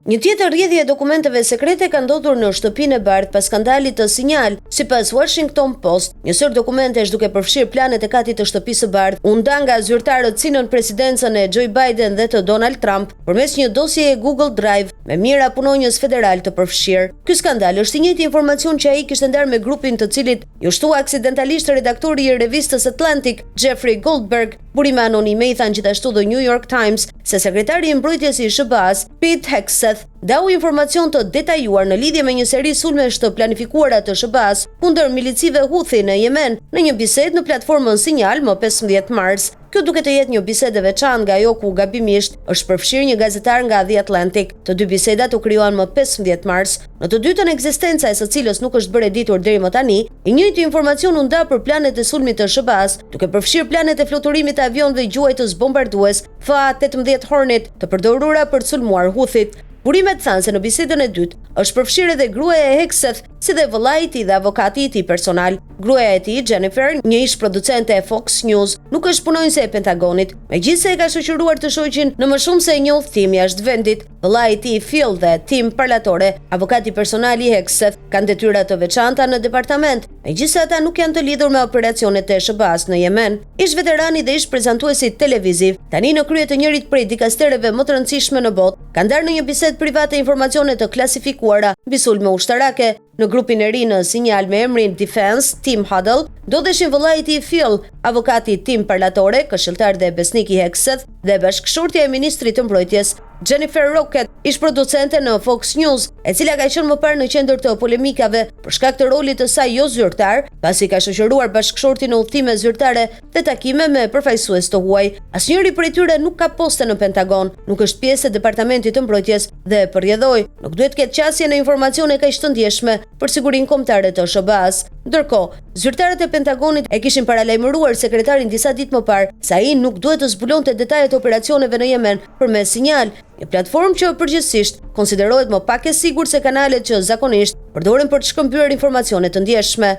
Një tjetër rrjedhje e dokumenteve sekrete ka ndodhur në shtëpinë e bardhë pas skandalit të Sinjal. Sipas Washington Post, një sër dokumentesh duke përfshirë planet e katit të shtëpisë së bardhë u nda nga zyrtarët si nën presidencën e Joe Biden dhe të Donald Trump përmes një dosjeje Google Drive me mira punonjës federal të përfshirë. Ky skandal është i njëjti informacion që ai kishte ndarë me grupin të cilit ju shtua aksidentalisht redaktori i revistës Atlantic, Jeffrey Goldberg. Burime anonime i thanë gjithashtu The New York Times se sekretari i mbrojtjes i SBA-s, Pete Hegseth, dau informacion të detajuar në lidhje me një seri sulmesh të planifikuara të SBA-s kundër milicive Houthi në Yemen në një bisedë në platformën Sinjal më 15 mars. Kjo duket të jetë një bisedë e veçantë nga ajo ku gabimisht është përfshirë një gazetar nga The Atlantic. Të dy bisedat u krijuan më 15 mars. Në të dytën ekzistenca e së cilës nuk është bërë e ditur deri më tani, i njëjti informacion u nda për planet e sulmit të SBA-s, duke përfshirë planet e fluturimit të avionëve gjuajtës bombardues FA-18 Hornet të përdorura për të sulmuar Houthit. Burimet thanë se në bisedën e dytë është përfshirë edhe gruaja e Hegseth, si dhe vëllai i tij dhe avokati i tij personal. Gruaja e tij, Jennifer, një ish producente e Fox News, nuk është punonjëse e Pentagonit, megjithëse e ka shoqëruar të shoqin në më shumë se një udhtim jashtë vendit. Vëllai i tij, Phil, dhe Tim Parlatore, avokati personal i Hegseth, kanë detyra të veçanta në departament, megjithëse ata nuk janë të lidhur me operacionet e SBA-s në Yemen. Ish veterani dhe ish prezantuesi televiziv, tani në krye të njërit prej dikastereve më të rëndësishme në botë, kanë ndarë në një bisedë private informacione të klasifikuara mbi sulme ushtarake. Në grupin e ri në Sinjal me emrin Defense, Tim Huddle, ndodheshin vëllai i tij Phil, avokati Tim Parlatore, këshilltar dhe besnik i Hegseth, dhe bashkëshortja e ministrit të mbrojtjes, Jennifer Rocket, ish producente në Fox News, e cila ka qenë më parë në qendër të polemikave për shkak të rolit të saj jo zyrtar, pasi ka shoqëruar bashkëshortin në udhëtime zyrtare dhe takime me përfaqësues të huaj. Asnjëri prej tyre nuk ka poste në Pentagon, nuk është pjesë e departamentit të mbrojtjes dhe përrjedhoi, nuk duhet ketë qasje në informacione kaq të ndjeshme për sigurinë kombëtare të SBA-s. Ndërkohë, zyrtarët e Pentagonit e kishin paralajmëruar sekretarin disa ditë më parë se ai nuk duhet të zbulonte detajet e operacioneve në Yemen përmes Sinjal, një platformë që përgjithsisht konsiderohet më pak e sigurt se kanalet që zakonisht përdoren për të shkëmbyer informacione të ndjeshme.